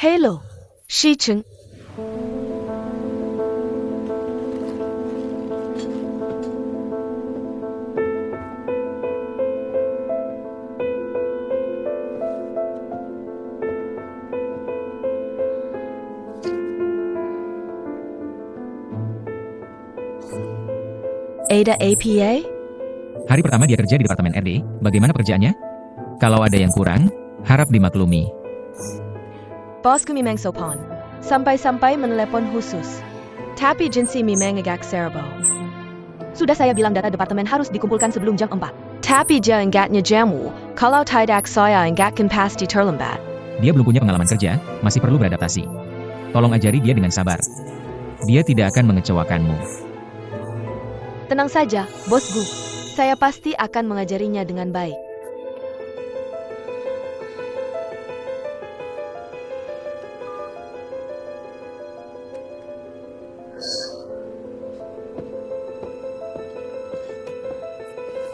Hello, Shicheng. Ada APA? Hari pertama dia kerja di Departemen RD, bagaimana pekerjaannya? Kalau ada yang kurang, harap dimaklumi. Bosku memang sopan. Sampai-sampai menelepon khusus. Tapi jensi memang agak serba. Sudah saya bilang data departemen harus dikumpulkan sebelum jam 4. Tapi dia enggaknya jamu. Kalau tidak saya enggakkan pasti terlambat. Dia belum punya pengalaman kerja, masih perlu beradaptasi. Tolong ajari dia dengan sabar. Dia tidak akan mengecewakanmu. Tenang saja, bosku. Saya pasti akan mengajarinya dengan baik.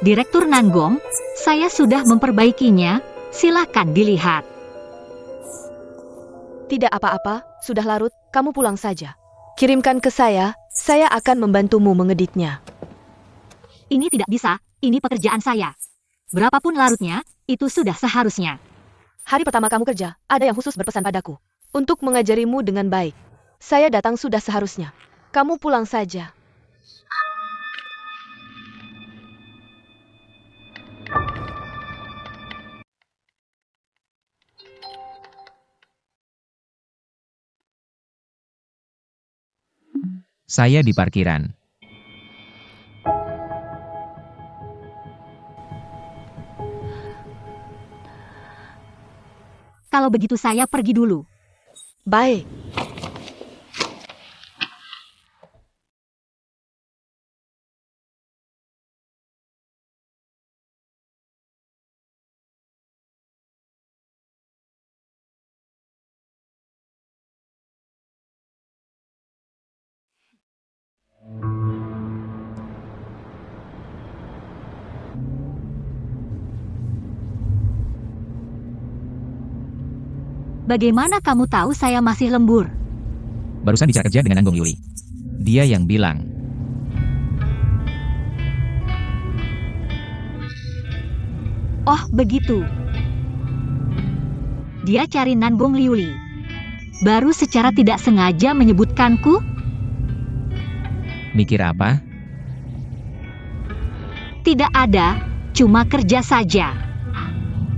Direktur Nanggong, saya sudah memperbaikinya, silakan dilihat. Tidak apa-apa, sudah larut, kamu pulang saja. Kirimkan ke saya akan membantumu mengeditnya. Ini tidak bisa, ini pekerjaan saya. Berapapun larutnya, itu sudah seharusnya. Hari pertama kamu kerja, ada yang khusus berpesan padaku. Untuk mengajarimu dengan baik. Saya datang sudah seharusnya. Kamu pulang saja. Saya di parkiran. Kalau begitu saya pergi dulu. Baik. Bagaimana kamu tahu saya masih lembur? Barusan bicara kerja dengan Nanggong Yuli. Dia yang bilang. Oh, begitu. Dia cari Nanggong Liuli. Baru secara tidak sengaja menyebutkanku? Mikir apa? Tidak ada, cuma kerja saja.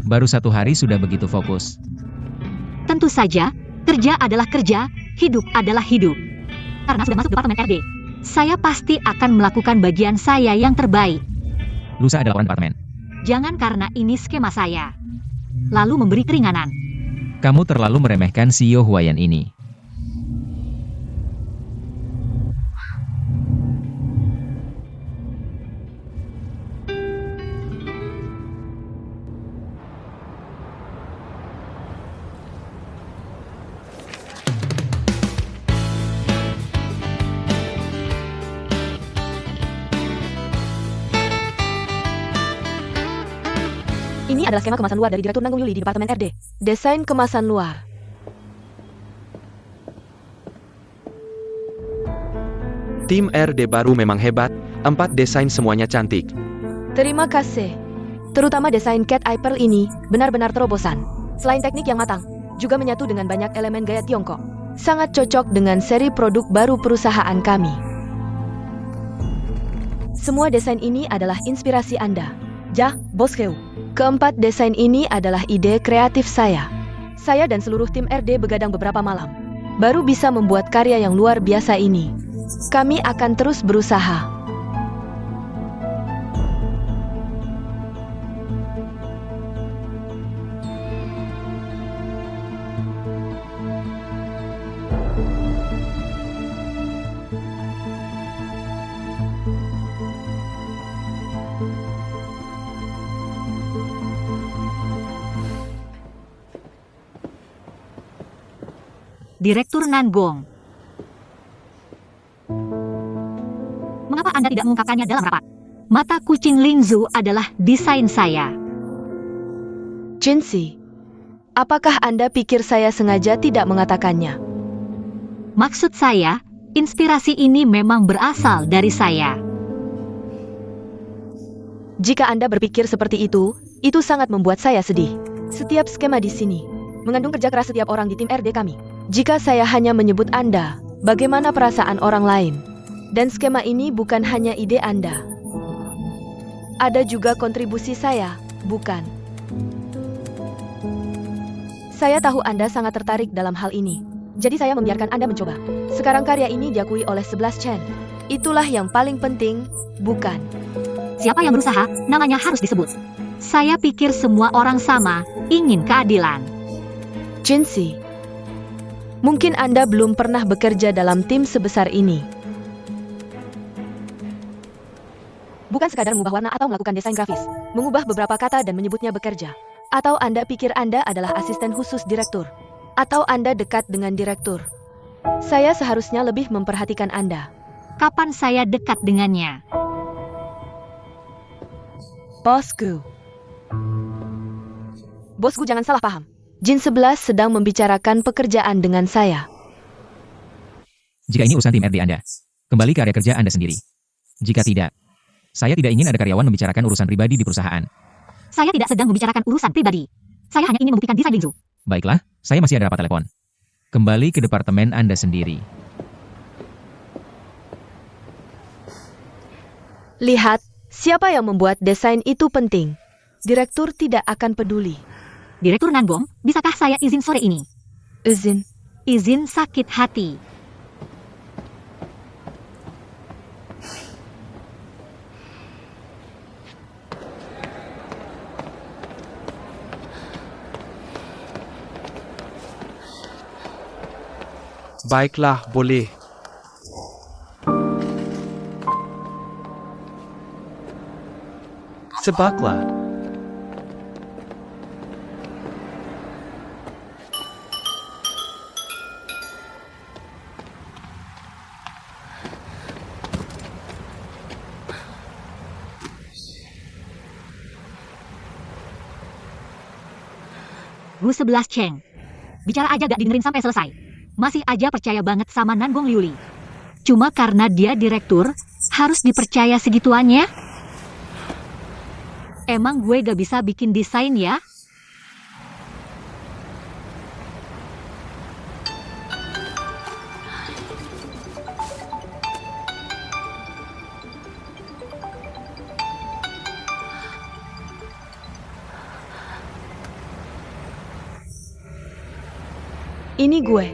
Baru 1 hari sudah begitu fokus. Tentu saja, kerja adalah kerja, hidup adalah hidup. Karena sudah masuk Departemen RD, saya pasti akan melakukan bagian saya yang terbaik. Lusa ada laporan departemen. Jangan karena ini skema saya. Lalu memberi keringanan. Kamu terlalu meremehkan CEO Huayan ini. Ini adalah skema kemasan luar dari Direktur Nanggong Yuli di Departemen RD. Desain kemasan luar. Tim RD baru memang hebat, 4 desain semuanya cantik. Terima kasih. Terutama desain Cat Eye Pearl ini, benar-benar terobosan. Selain teknik yang matang, juga menyatu dengan banyak elemen gaya Tiongkok. Sangat cocok dengan seri produk baru perusahaan kami. Semua desain ini adalah inspirasi Anda. Jah, bosku. Keempat desain ini adalah ide kreatif saya. Saya dan seluruh tim RD begadang beberapa malam. Baru bisa membuat karya yang luar biasa ini. Kami akan terus berusaha. Direktur Nanggong. Mengapa Anda tidak mengungkapkannya dalam rapat? Mata kucing Lingzu adalah desain saya. Jinsi, Apakah Anda pikir saya sengaja tidak mengatakannya? Maksud saya, inspirasi ini memang berasal dari saya. Jika Anda berpikir seperti itu sangat membuat saya sedih. Setiap skema di sini mengandung kerja keras setiap orang di tim RD kami. Jika saya hanya menyebut Anda, bagaimana perasaan orang lain? Dan skema ini bukan hanya ide Anda. Ada juga kontribusi saya, bukan? Saya tahu Anda sangat tertarik dalam hal ini. Jadi saya membiarkan Anda mencoba. Sekarang karya ini diakui oleh 11 Chen. Itulah yang paling penting, bukan? Siapa yang berusaha, namanya harus disebut. Saya pikir semua orang sama, ingin keadilan. Jinsi, mungkin Anda belum pernah bekerja dalam tim sebesar ini. Bukan sekadar mengubah warna atau melakukan desain grafis, mengubah beberapa kata dan menyebutnya bekerja. Atau Anda pikir Anda adalah asisten khusus direktur. Atau Anda dekat dengan direktur. Saya seharusnya lebih memperhatikan Anda. Kapan saya dekat dengannya? Bosku. Bosku, jangan salah paham. Jin 11 sedang membicarakan pekerjaan dengan saya. Jika ini urusan tim RD Anda, kembali ke area kerja Anda sendiri. Jika tidak, saya tidak ingin ada karyawan membicarakan urusan pribadi di perusahaan. Saya tidak sedang membicarakan urusan pribadi. Saya hanya ingin membuktikan desain Lingzu. Baiklah, saya masih ada rapat telepon. Kembali ke departemen Anda sendiri. Lihat, siapa yang membuat desain itu penting. Direktur tidak akan peduli. Direktur Nanbom, bisakah saya izin sore ini? Izin. Izin sakit hati. Baiklah, boleh. Sebablah. Gu 11 Cheng. Bicara aja gak didengerin sampai selesai. Masih aja percaya banget sama Nanbong Liuli. Cuma karena dia direktur, harus dipercaya segituannya? Emang gue gak bisa bikin desain ya? Ini gue.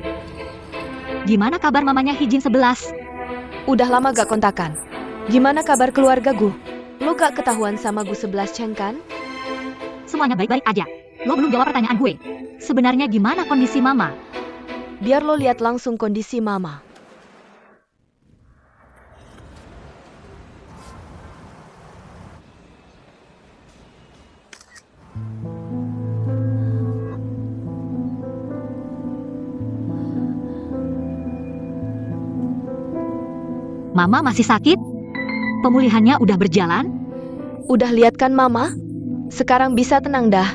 Gimana kabar mamanya Hijin 11? Udah lama gak kontakan. Gimana kabar keluarga gue? Lo gak ketahuan sama gue 11 Cheng kan? Semuanya baik-baik aja. Lo belum jawab pertanyaan gue. Sebenarnya gimana kondisi mama? Biar lo lihat langsung kondisi mama. Mama masih sakit? Pemulihannya udah berjalan? Udah lihat kan mama? Sekarang bisa tenang dah.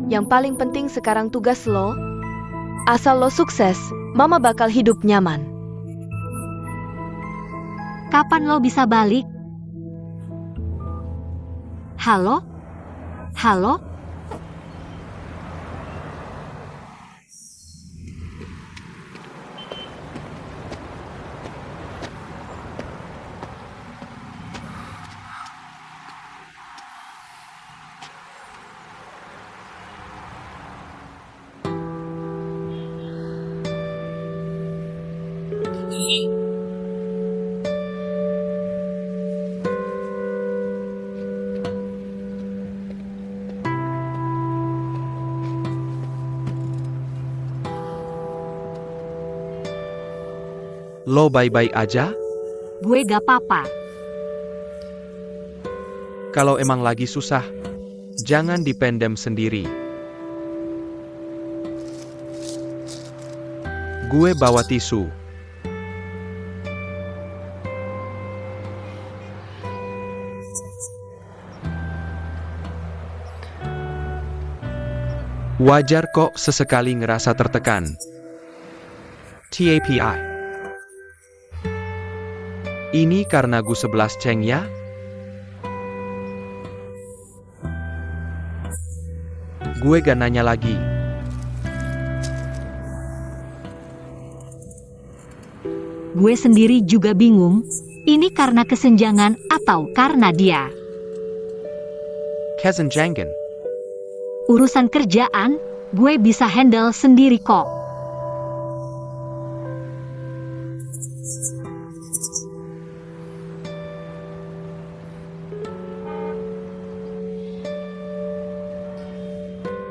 Yang paling penting sekarang tugas lo. Asal lo sukses, mama bakal hidup nyaman. Kapan lo bisa balik? Halo? Halo? Lo baik-baik aja? Gue gak apa-apa. Kalau emang lagi susah, jangan dipendam sendiri. Gue bawa tisu. Wajar kok sesekali ngerasa tertekan. TAPI. Ini karena Gu 11 Ceng ya? Gue gak nanya lagi. Gue sendiri juga bingung, ini karena kesenjangan atau karena dia. Kesenjangan. Urusan kerjaan, gue bisa handle sendiri kok.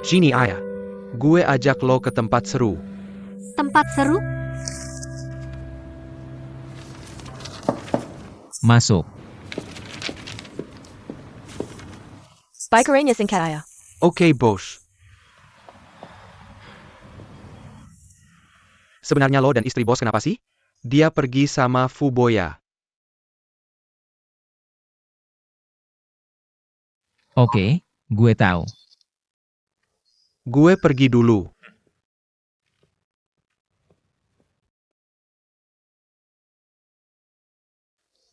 Gini Ayah, gue ajak lo ke tempat seru. Tempat seru? Masuk. Spikernya singkat ayah. Oke, bos. Sebenarnya lo dan istri bos kenapa sih? Dia pergi sama Fuboya. Oke, gue tahu. Gue pergi dulu.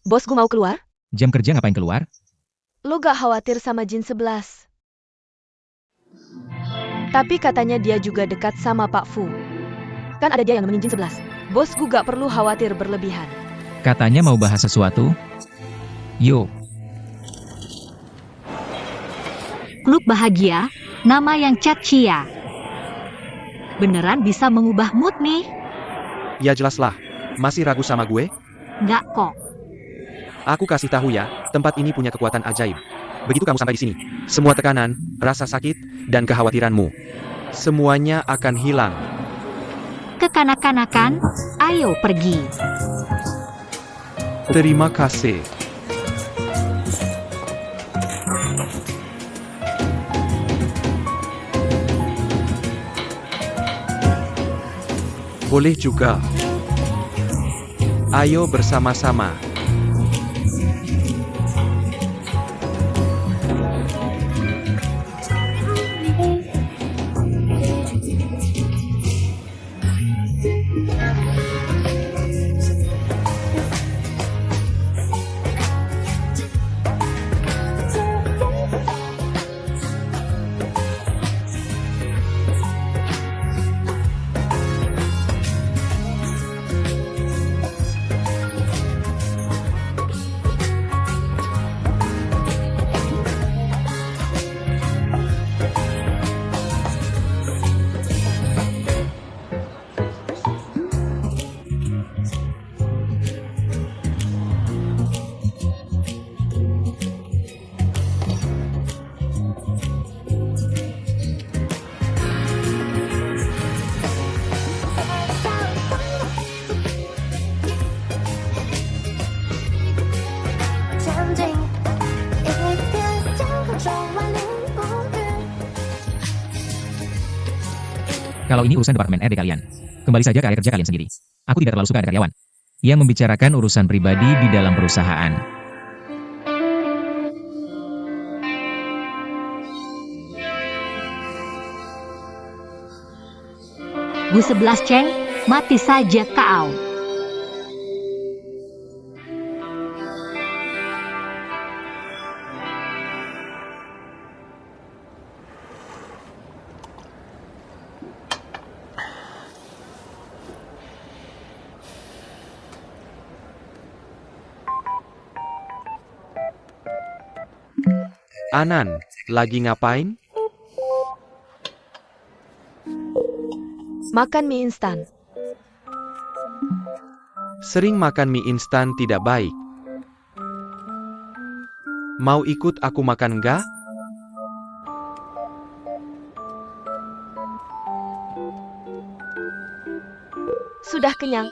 Bos gue mau keluar? Jam kerja ngapain keluar? Lo gak khawatir sama Jin 11? Tapi katanya dia juga dekat sama Pak Fu. Kan ada dia yang nemenin Jin 11. Bos gue gak perlu khawatir berlebihan. Katanya mau bahas sesuatu? Yuk. Klub bahagia, nama yang Chia. Beneran bisa mengubah mood nih? Ya jelaslah. Masih ragu sama gue? Nggak kok. Aku kasih tahu ya, tempat ini punya kekuatan ajaib. Begitu kamu sampai di sini, semua tekanan, rasa sakit, dan kekhawatiranmu, semuanya akan hilang. Kekanak-kanakan, ayo pergi. Terima kasih. Boleh juga. Ayo bersama-sama. Kalau ini urusan departemen RD kalian, kembali saja ke area kerja kalian sendiri. Aku tidak terlalu suka ada karyawan yang membicarakan urusan pribadi di dalam perusahaan. Gu 11 Ceng, mati saja kau. Anan, lagi ngapain? Makan mie instan. Sering makan mie instan tidak baik. Mau ikut aku makan nggak? Sudah kenyang.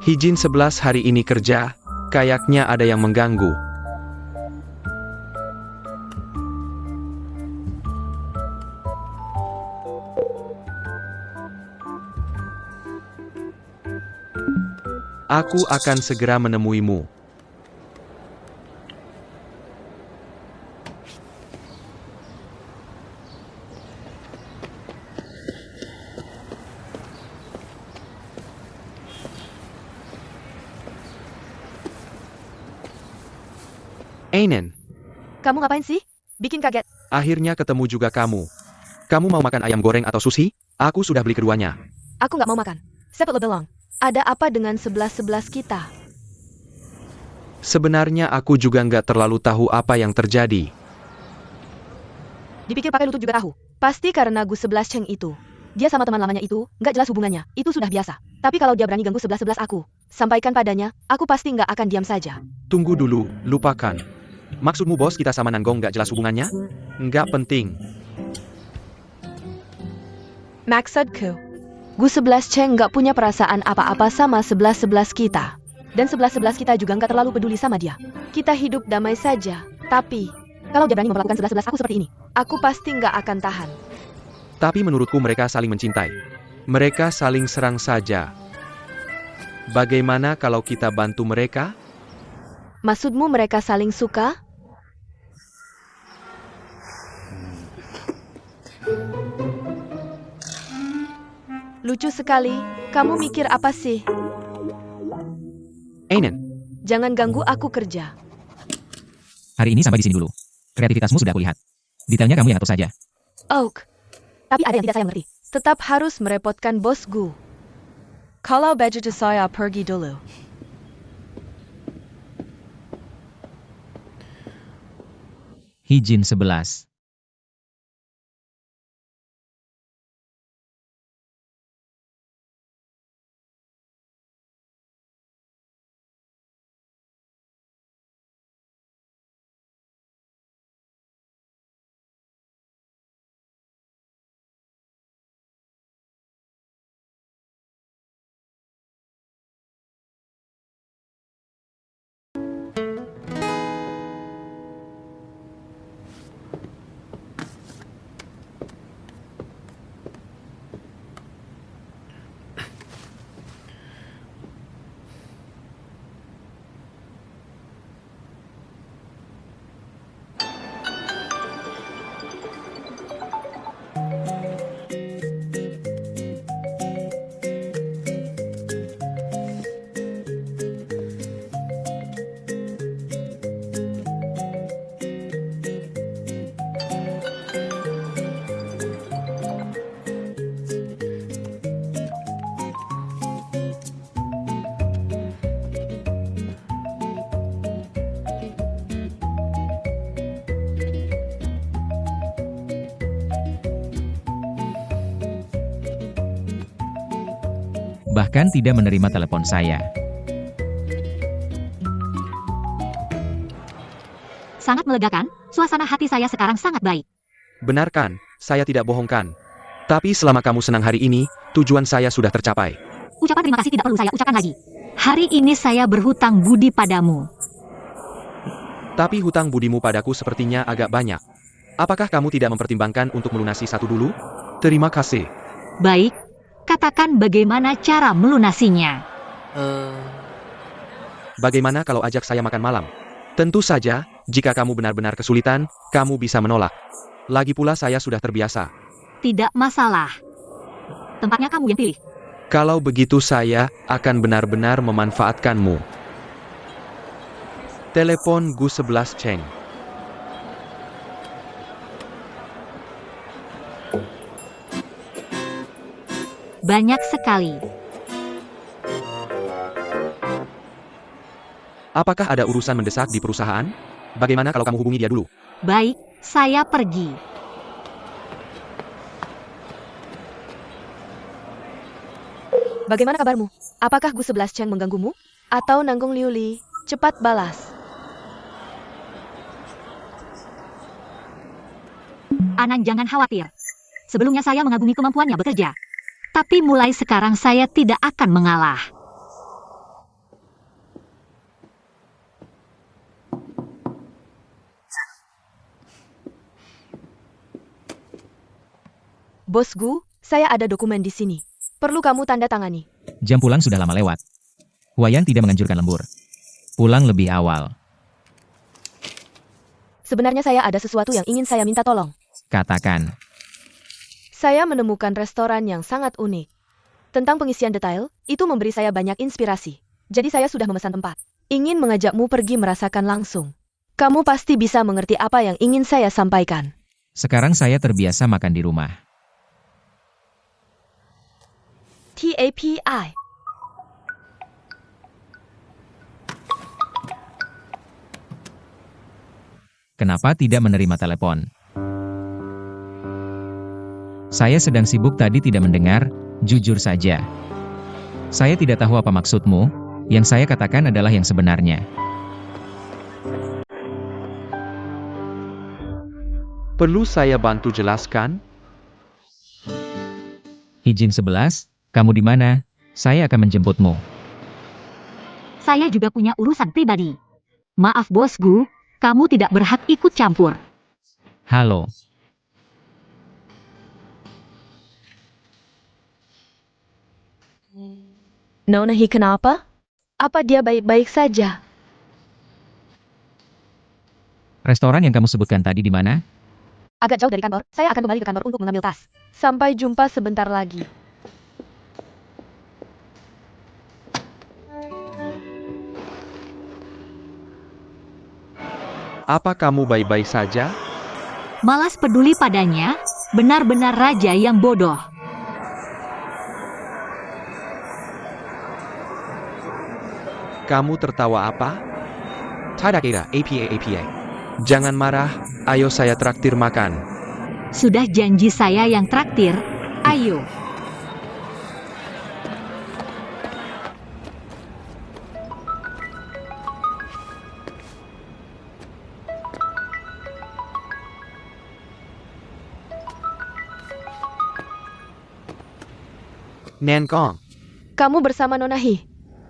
Hijin 11 hari ini kerja, kayaknya ada yang mengganggu. Aku akan segera menemuimu. Einen, Kamu ngapain sih? Bikin kaget. akhirnya ketemu juga kamu. Kamu mau makan ayam goreng atau sushi? Aku sudah beli keduanya. Aku nggak mau makan. Sepet belong. Ada apa dengan 11-11 kita? Sebenarnya aku juga nggak terlalu tahu apa yang terjadi. Dipikir pakai lutut juga tahu. Pasti karena Gus 11 Cheng itu. Dia sama teman lamanya itu, nggak jelas hubungannya. Itu sudah biasa. Tapi kalau dia berani ganggu 11-11 aku, sampaikan padanya, aku pasti nggak akan diam saja. Tunggu dulu, lupakan. Maksudmu bos kita sama Nanggong nggak jelas hubungannya? Nggak penting. Maksudku, Gus 11 Cheng nggak punya perasaan apa-apa sama 11-11 kita. Dan 11-11 kita juga nggak terlalu peduli sama dia. Kita hidup damai saja. Tapi, kalau dia berani memperlakukan 11-11 aku seperti ini, aku pasti nggak akan tahan. Tapi menurutku mereka saling mencintai. Mereka saling serang saja. Bagaimana kalau kita bantu mereka? Maksudmu mereka saling suka? Lucu sekali. Kamu mikir apa sih? Einen, Jangan ganggu aku kerja. Hari ini sampai di sini dulu. Kreativitasmu sudah kulihat. Detailnya kamu yang atur saja. Oak. Tapi ada yang tidak saya mengerti. Tetap harus merepotkan bosku. Kalau begitu saya pergi dulu. Hijin 11. Bahkan tidak menerima telepon saya. Sangat melegakan, suasana hati saya sekarang sangat baik. benar kan? Saya tidak bohongkan. Tapi selama kamu senang hari ini, tujuan saya sudah tercapai. Ucapan terima kasih tidak perlu saya ucapkan lagi. Hari ini saya berhutang budi padamu. Tapi hutang budimu padaku sepertinya agak banyak. Apakah kamu tidak mempertimbangkan untuk melunasi satu dulu? Terima kasih. Baik, katakan bagaimana cara melunasinya. Bagaimana kalau ajak saya makan malam? Tentu saja, jika kamu benar-benar kesulitan, kamu bisa menolak. Lagi pula saya sudah terbiasa. Tidak masalah. Tempatnya kamu yang pilih. Kalau begitu saya akan benar-benar memanfaatkanmu. Telepon Gus 11 Cheng. Banyak sekali. Apakah ada urusan mendesak di perusahaan? Bagaimana kalau kamu hubungi dia dulu? Baik, saya pergi. Bagaimana kabarmu? Apakah Gus 11 Cheng mengganggumu? Atau Nanggong Liuli? Cepat balas. Anan jangan khawatir. Sebelumnya saya mengagumi kemampuannya bekerja. Tapi mulai sekarang saya tidak akan mengalah. Bosku, saya ada dokumen di sini. Perlu kamu tanda tangani. Jam pulang sudah lama lewat. Huayan tidak menganjurkan lembur. Pulang lebih awal. Sebenarnya saya ada sesuatu yang ingin saya minta tolong. Katakan. Saya menemukan restoran yang sangat unik. Tentang pengisian detail, itu memberi saya banyak inspirasi. Jadi saya sudah memesan tempat. Ingin mengajakmu pergi merasakan langsung. Kamu pasti bisa mengerti apa yang ingin saya sampaikan. Sekarang saya terbiasa makan di rumah. TAPI. Kenapa tidak menerima telepon? Saya sedang sibuk tadi tidak mendengar, jujur saja. Saya tidak tahu apa maksudmu, yang saya katakan adalah yang sebenarnya. Perlu saya bantu jelaskan? Hijin 11, kamu di mana? Saya akan menjemputmu. Saya juga punya urusan pribadi. Maaf bosku, kamu tidak berhak ikut campur. Halo. Nonahi kenapa? Apa dia baik-baik saja? Restoran yang kamu sebutkan tadi di mana? Agak jauh dari kantor, saya akan kembali ke kantor untuk mengambil tas. Sampai jumpa sebentar lagi. Apa kamu baik-baik saja? Malas peduli padanya, benar-benar raja yang bodoh. Kamu tertawa apa? Tidak ada, APA. Jangan marah, ayo saya traktir makan. Sudah janji saya yang traktir, ayo. Nankong, Kamu bersama Nonahi.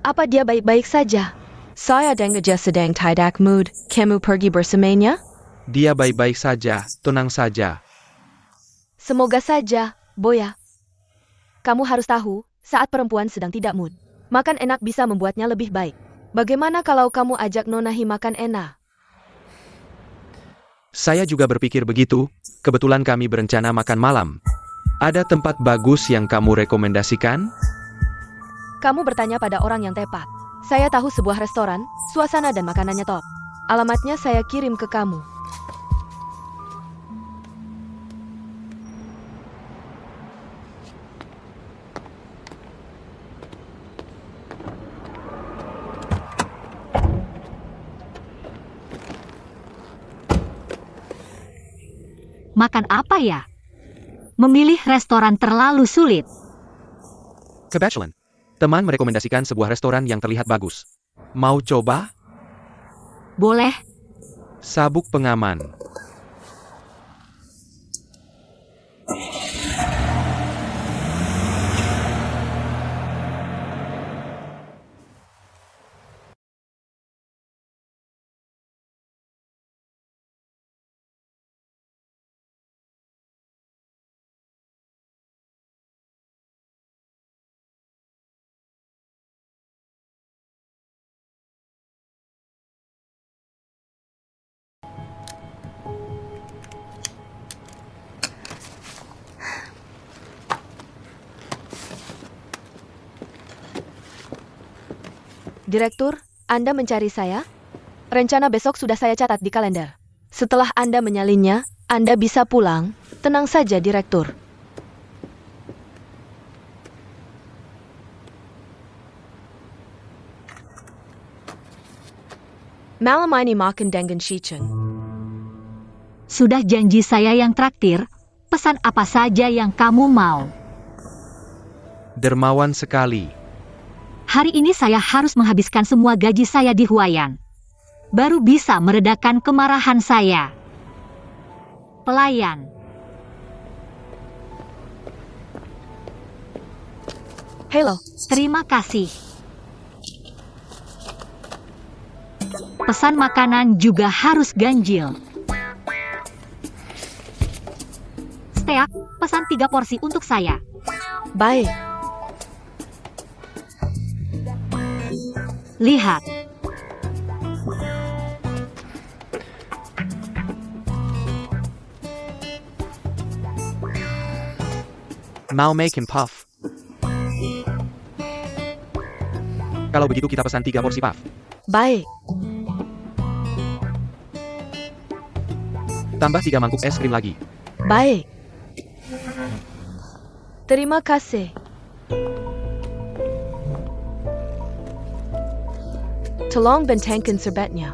Apa dia baik-baik saja? Saya dengar dia sedang tidak mood. Kamu pergi bersamanya? dia baik-baik saja, tenang saja. Semoga saja, Boya. Kamu harus tahu, saat perempuan sedang tidak mood, makan enak bisa membuatnya lebih baik. Bagaimana kalau kamu ajak Nonahi makan enak? Saya juga berpikir begitu, kebetulan kami berencana makan malam. Ada tempat bagus yang kamu rekomendasikan? Kamu bertanya pada orang yang tepat. Saya tahu sebuah restoran, suasana dan makanannya top. Alamatnya saya kirim ke kamu. Makan apa ya? Memilih restoran terlalu sulit. Kebetulan, teman merekomendasikan sebuah restoran yang terlihat bagus. Mau coba? Boleh, Sabuk pengaman. Direktur, Anda mencari saya? Rencana besok sudah saya catat di kalender. Setelah Anda menyalinnya, Anda bisa pulang. Tenang saja, Direktur. Malam ini makan dengan Shichen. sudah janji saya yang traktir. Pesan apa saja yang kamu mau. Dermawan sekali. Hari ini saya harus menghabiskan semua gaji saya di Huayan. Baru bisa meredakan kemarahan saya. Pelayan. Halo, Terima kasih. Pesan makanan juga harus ganjil. Steak, pesan 3 porsi untuk saya. baik. Lihat, Mau making puff. Kalau begitu kita pesan 3 porsi puff. Baik. Tambah 3 mangkuk es krim lagi. Baik. Terima kasih. Tolong bentangkan serbetnya.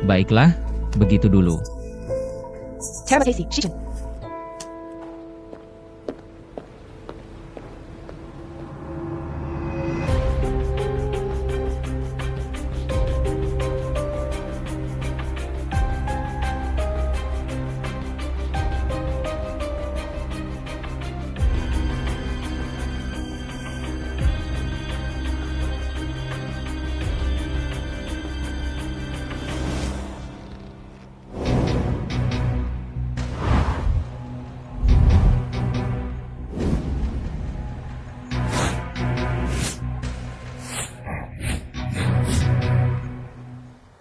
Baiklah, begitu dulu. Terima kasih, Shichen.